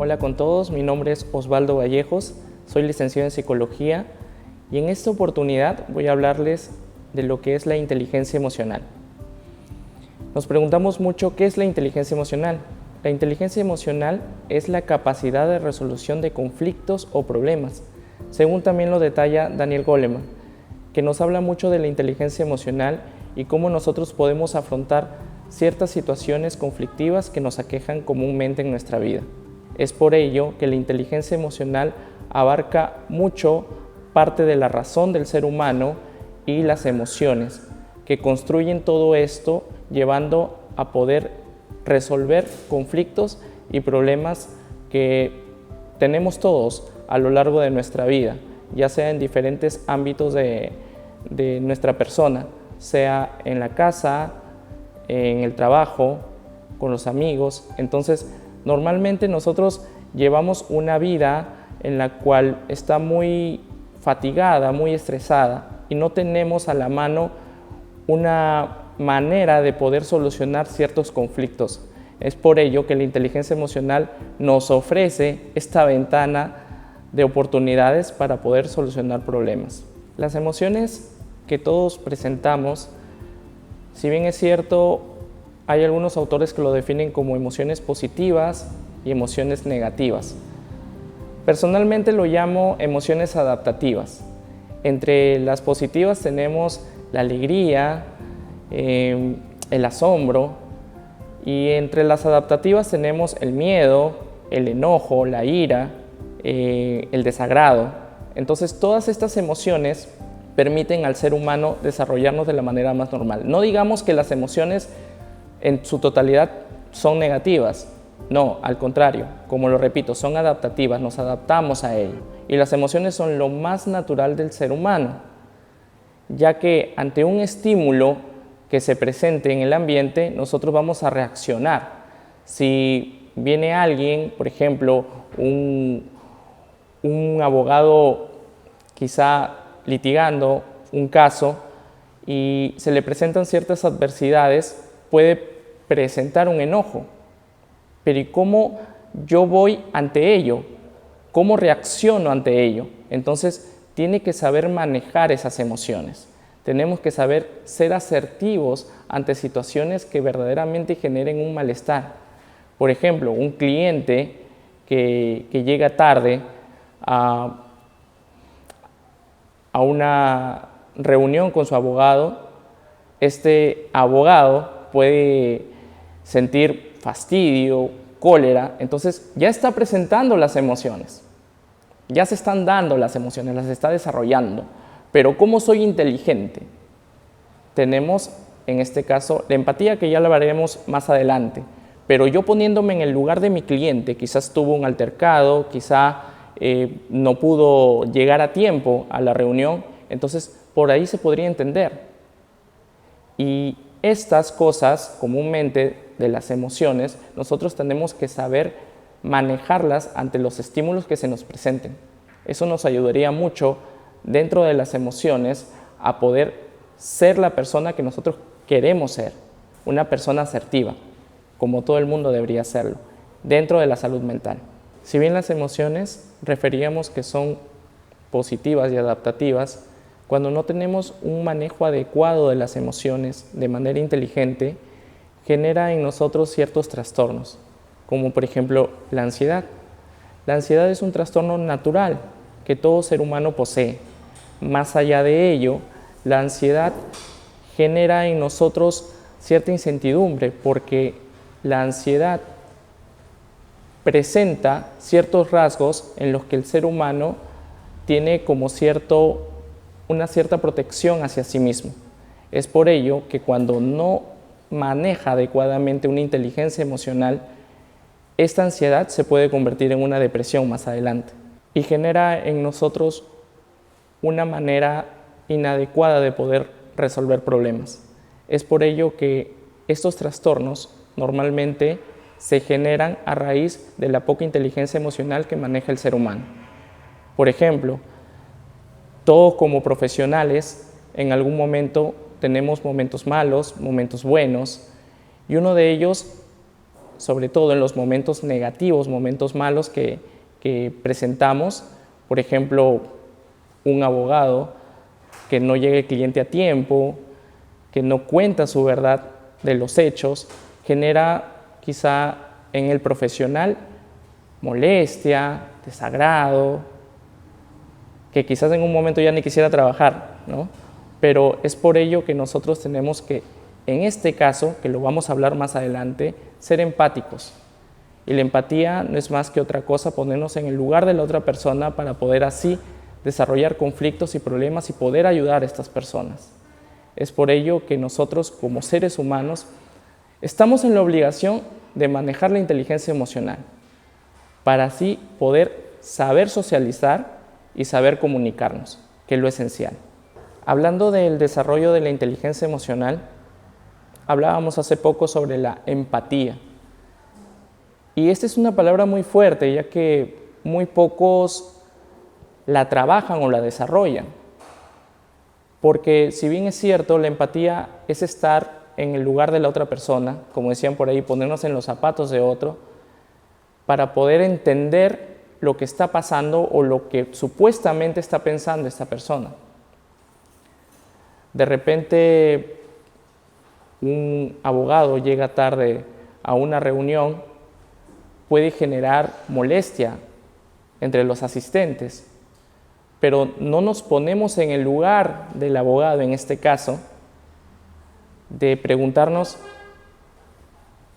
Hola con todos, mi nombre es Osvaldo Vallejos, soy licenciado en Psicología y en esta oportunidad voy a hablarles de lo que es la inteligencia emocional. Nos preguntamos mucho qué es la inteligencia emocional. La inteligencia emocional es la capacidad de resolución de conflictos o problemas, según también lo detalla Daniel Goleman, que nos habla mucho de la inteligencia emocional y cómo nosotros podemos afrontar ciertas situaciones conflictivas que nos aquejan comúnmente en nuestra vida. Es por ello que la inteligencia emocional abarca mucho parte de la razón del ser humano y las emociones, que construyen todo esto llevando a poder resolver conflictos y problemas que tenemos todos a lo largo de nuestra vida, ya sea en diferentes ámbitos de nuestra persona, sea en la casa, en el trabajo, con los amigos. Entonces, normalmente nosotros llevamos una vida en la cual está muy fatigada, muy estresada y no tenemos a la mano una manera de poder solucionar ciertos conflictos. Es por ello que la inteligencia emocional nos ofrece esta ventana de oportunidades para poder solucionar problemas. Las emociones que todos presentamos, si bien es cierto, hay algunos autores que lo definen como emociones positivas y emociones negativas. Personalmente lo llamo emociones adaptativas. Entre las positivas tenemos la alegría, el asombro, y entre las adaptativas tenemos el miedo, el enojo, la ira, el desagrado. Entonces todas estas emociones permiten al ser humano desarrollarnos de la manera más normal. No digamos que las emociones en su totalidad son negativas, no, al contrario, como lo repito, son adaptativas, nos adaptamos a ello. Y las emociones son lo más natural del ser humano, ya que ante un estímulo que se presente en el ambiente, nosotros vamos a reaccionar. Si viene alguien, por ejemplo, un abogado quizá litigando un caso y se le presentan ciertas adversidades, puede presentar un enojo. Pero ¿y cómo yo voy ante ello? ¿Cómo reacciono ante ello? Entonces, tiene que saber manejar esas emociones. Tenemos que saber ser asertivos ante situaciones que verdaderamente generen un malestar. Por ejemplo, un cliente que llega tarde a una reunión con su abogado, este abogado puede sentir fastidio, cólera, entonces ya está presentando las emociones, ya se están dando las emociones, las está desarrollando. Pero ¿cómo soy inteligente? Tenemos en este caso la empatía, que ya la veremos más adelante, pero yo poniéndome en el lugar de mi cliente, quizás tuvo un altercado, quizá no pudo llegar a tiempo a la reunión, entonces por ahí se podría entender. Y estas cosas, comúnmente de las emociones, nosotros tenemos que saber manejarlas ante los estímulos que se nos presenten. Eso nos ayudaría mucho dentro de las emociones a poder ser la persona que nosotros queremos ser, una persona asertiva, como todo el mundo debería serlo, dentro de la salud mental. Si bien las emociones referíamos que son positivas y adaptativas, cuando no tenemos un manejo adecuado de las emociones de manera inteligente, genera en nosotros ciertos trastornos, como por ejemplo la ansiedad. La ansiedad es un trastorno natural que todo ser humano posee. Más allá de ello, la ansiedad genera en nosotros cierta incertidumbre, porque la ansiedad presenta ciertos rasgos en los que el ser humano tiene como una cierta protección hacia sí mismo. Es por ello que cuando no maneja adecuadamente una inteligencia emocional, esta ansiedad se puede convertir en una depresión más adelante y genera en nosotros una manera inadecuada de poder resolver problemas. Es por ello que estos trastornos normalmente se generan a raíz de la poca inteligencia emocional que maneja el ser humano. Por ejemplo, todos como profesionales en algún momento tenemos momentos malos, momentos buenos, y uno de ellos sobre todo en los momentos negativos, momentos malos que presentamos. Por ejemplo, un abogado que no llegue el cliente a tiempo, que no cuenta su verdad de los hechos, genera quizá en el profesional molestia, desagrado, que quizás en un momento ya ni quisiera trabajar, ¿no? Pero es por ello que nosotros tenemos que, en este caso, que lo vamos a hablar más adelante, ser empáticos. Y la empatía no es más que otra cosa, ponernos en el lugar de la otra persona para poder así desarrollar conflictos y problemas y poder ayudar a estas personas. Es por ello que nosotros, como seres humanos, estamos en la obligación de manejar la inteligencia emocional para así poder saber socializar y saber comunicarnos, que es lo esencial. Hablando del desarrollo de la inteligencia emocional, hablábamos hace poco sobre la empatía. Y esta es una palabra muy fuerte, ya que muy pocos la trabajan o la desarrollan. Porque si bien es cierto, la empatía es estar en el lugar de la otra persona, como decían por ahí, ponernos en los zapatos de otro, para poder entender lo que está pasando o lo que supuestamente está pensando esta persona. De repente, un abogado llega tarde a una reunión, puede generar molestia entre los asistentes, pero no nos ponemos en el lugar del abogado, en este caso, de preguntarnos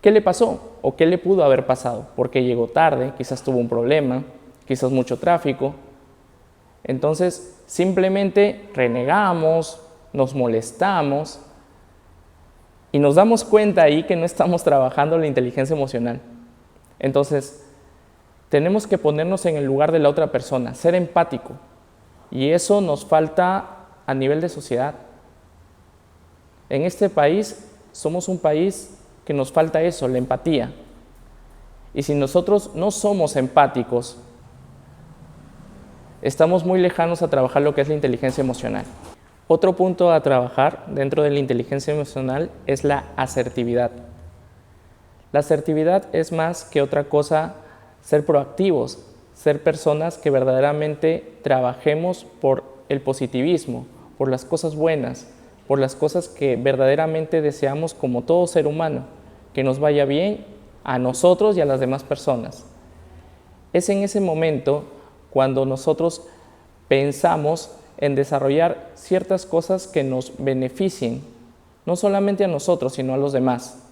qué le pasó o qué le pudo haber pasado, por qué llegó tarde, quizás tuvo un problema, quizás mucho tráfico. Entonces, simplemente renegamos, nos molestamos y nos damos cuenta ahí que no estamos trabajando la inteligencia emocional. Entonces, tenemos que ponernos en el lugar de la otra persona, ser empático. Y eso nos falta a nivel de sociedad. En este país, somos un país que nos falta eso, la empatía. Y si nosotros no somos empáticos, estamos muy lejanos a trabajar lo que es la inteligencia emocional. Otro punto a trabajar dentro de la inteligencia emocional es la asertividad. La asertividad es más que otra cosa ser proactivos, ser personas que verdaderamente trabajemos por el positivismo, por las cosas buenas, por las cosas que verdaderamente deseamos como todo ser humano, que nos vaya bien a nosotros y a las demás personas. Es en ese momento cuando nosotros pensamos en desarrollar ciertas cosas que nos beneficien, no solamente a nosotros, sino a los demás.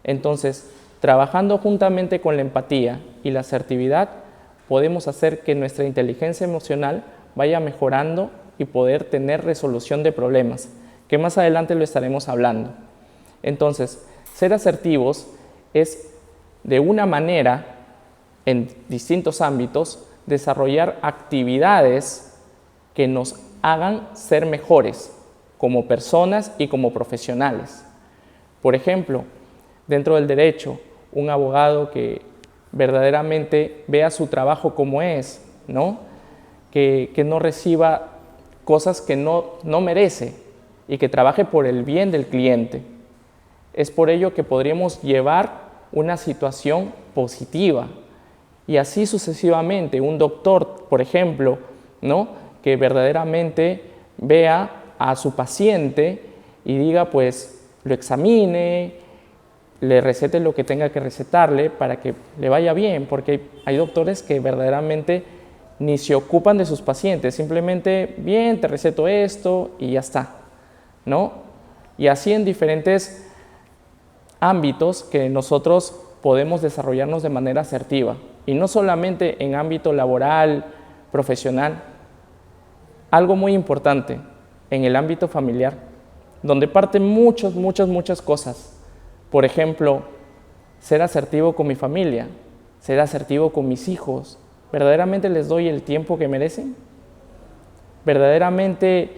Entonces, trabajando juntamente con la empatía y la asertividad, podemos hacer que nuestra inteligencia emocional vaya mejorando y poder tener resolución de problemas, que más adelante lo estaremos hablando. Entonces, ser asertivos es, de una manera, en distintos ámbitos, desarrollar actividades que nos hagan ser mejores como personas y como profesionales. Por ejemplo, dentro del derecho, un abogado que verdaderamente vea su trabajo como es, ¿no? Que no reciba cosas que no merece y que trabaje por el bien del cliente. Es por ello que podríamos llevar una situación positiva y así sucesivamente. Un doctor, por ejemplo, ¿no? Que verdaderamente vea a su paciente y diga, pues, lo examine, le recete lo que tenga que recetarle para que le vaya bien, porque hay doctores que verdaderamente ni se ocupan de sus pacientes, simplemente, bien, te receto esto y ya está, ¿no? Y así en diferentes ámbitos que nosotros podemos desarrollarnos de manera asertiva, y no solamente en ámbito laboral, profesional. Algo muy importante, en el ámbito familiar, donde parten muchas cosas. Por ejemplo, ser asertivo con mi familia, ser asertivo con mis hijos. ¿Verdaderamente les doy el tiempo que merecen? ¿Verdaderamente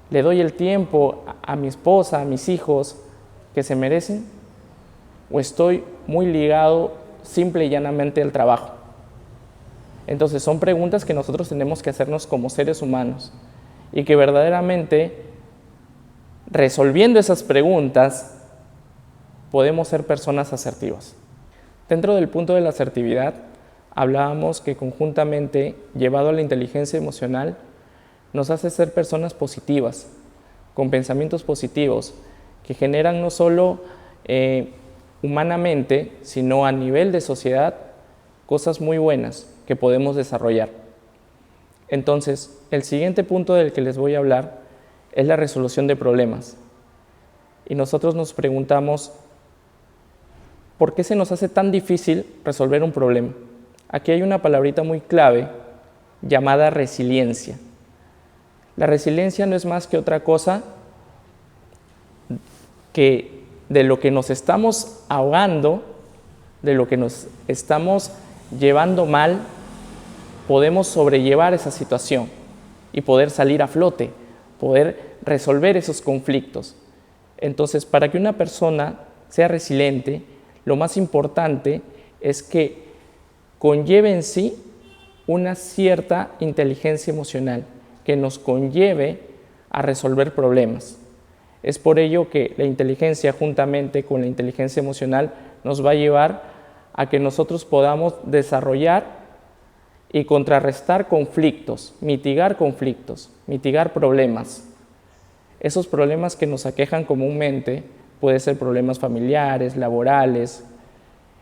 le doy el tiempo a mi esposa, a mis hijos que se merecen? ¿O estoy muy ligado simple y llanamente al trabajo? Entonces son preguntas que nosotros tenemos que hacernos como seres humanos y que verdaderamente, resolviendo esas preguntas, podemos ser personas asertivas. Dentro del punto de la asertividad, hablábamos que conjuntamente, llevado a la inteligencia emocional, nos hace ser personas positivas, con pensamientos positivos, que generan no solo humanamente, sino a nivel de sociedad, cosas muy buenas que podemos desarrollar. Entonces, el siguiente punto del que les voy a hablar es la resolución de problemas. Y nosotros nos preguntamos, ¿por qué se nos hace tan difícil resolver un problema? Aquí hay una palabrita muy clave llamada resiliencia. La resiliencia no es más que otra cosa que de lo que nos estamos ahogando, de lo que nos estamos llevando mal, podemos sobrellevar esa situación y poder salir a flote, poder resolver esos conflictos. Entonces, para que una persona sea resiliente, lo más importante es que conlleve en sí una cierta inteligencia emocional, que nos conlleve a resolver problemas. Es por ello que la inteligencia, juntamente con la inteligencia emocional, nos va a llevar a que nosotros podamos desarrollar y contrarrestar conflictos, mitigar problemas. Esos problemas que nos aquejan comúnmente pueden ser problemas familiares, laborales.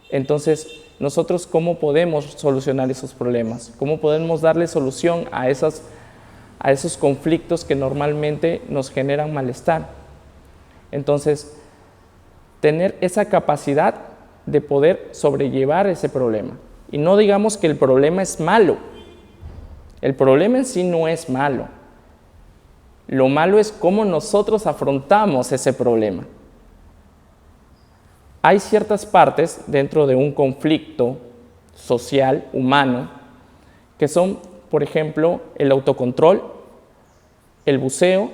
Entonces, nosotros, ¿cómo podemos solucionar esos problemas? ¿Cómo podemos darle solución a esos conflictos que normalmente nos generan malestar? Entonces, tener esa capacidad de poder sobrellevar ese problema. Y no digamos que el problema es malo. El problema en sí no es malo. Lo malo es cómo nosotros afrontamos ese problema. Hay ciertas partes dentro de un conflicto social, humano, que son, por ejemplo, el autocontrol, el buceo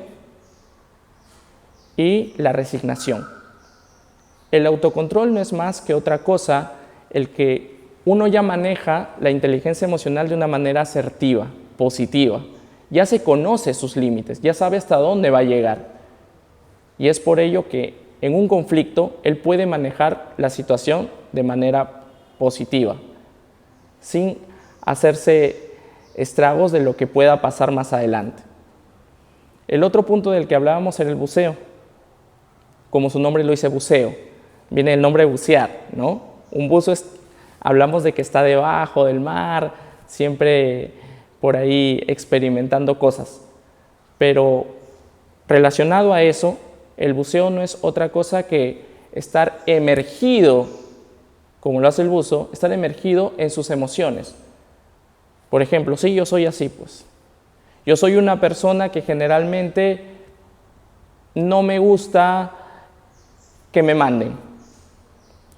y la resignación. El autocontrol no es más que otra cosa el que uno ya maneja la inteligencia emocional de una manera asertiva, positiva. Ya se conoce sus límites, ya sabe hasta dónde va a llegar. Y es por ello que en un conflicto él puede manejar la situación de manera positiva, sin hacerse estragos de lo que pueda pasar más adelante. El otro punto del que hablábamos era el buceo. Como su nombre lo dice, buceo. Viene el nombre bucear, ¿no? Un buzo hablamos de que está debajo del mar, siempre por ahí experimentando cosas. Pero relacionado a eso, el buceo no es otra cosa que estar emergido, como lo hace el buzo, estar emergido en sus emociones. Por ejemplo, sí, yo soy así, pues. Yo soy una persona que generalmente no me gusta que me manden.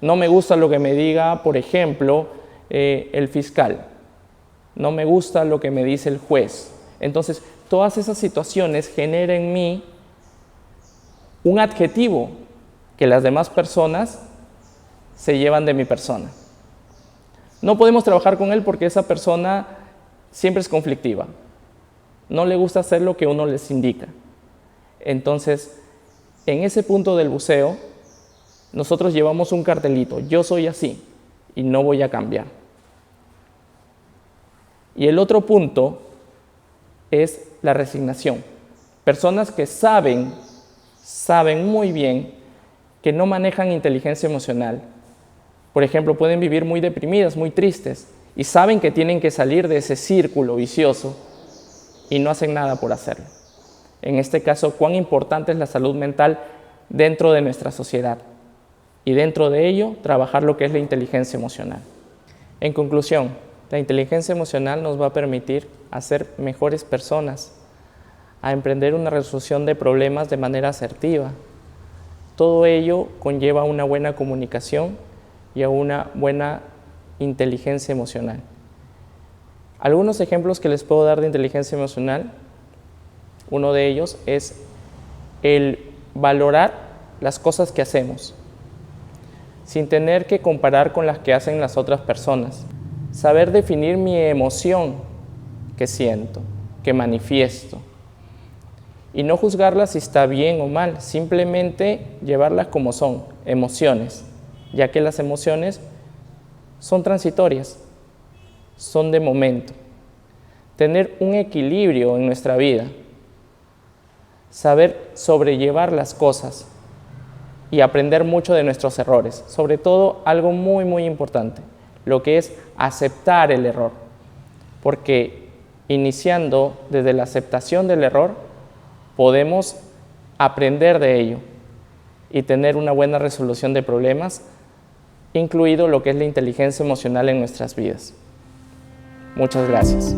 No me gusta lo que me diga, por ejemplo, el fiscal. No me gusta lo que me dice el juez. Entonces, todas esas situaciones generan en mí un adjetivo que las demás personas se llevan de mi persona. No podemos trabajar con él porque esa persona siempre es conflictiva. No le gusta hacer lo que uno les indica. Entonces, en ese punto del buceo, nosotros llevamos un cartelito, yo soy así y no voy a cambiar. Y el otro punto es la resignación. Personas que saben muy bien que no manejan inteligencia emocional. Por ejemplo, pueden vivir muy deprimidas, muy tristes, y saben que tienen que salir de ese círculo vicioso y no hacen nada por hacerlo. En este caso, cuán importante es la salud mental dentro de nuestra sociedad y dentro de ello trabajar lo que es la inteligencia emocional. En conclusión, la inteligencia emocional nos va a permitir a ser mejores personas, a emprender una resolución de problemas de manera asertiva. Todo ello conlleva una buena comunicación y a una buena inteligencia emocional. Algunos ejemplos que les puedo dar de inteligencia emocional, uno de ellos es el valorar las cosas que hacemos, sin tener que comparar con las que hacen las otras personas. Saber definir mi emoción que siento, que manifiesto. Y no juzgarlas si está bien o mal, simplemente llevarlas como son, emociones, ya que las emociones son transitorias, son de momento. Tener un equilibrio en nuestra vida, saber sobrellevar las cosas y aprender mucho de nuestros errores. Sobre todo, algo muy importante, lo que es aceptar el error. Porque iniciando desde la aceptación del error, podemos aprender de ello y tener una buena resolución de problemas, incluido lo que es la inteligencia emocional en nuestras vidas. Muchas gracias.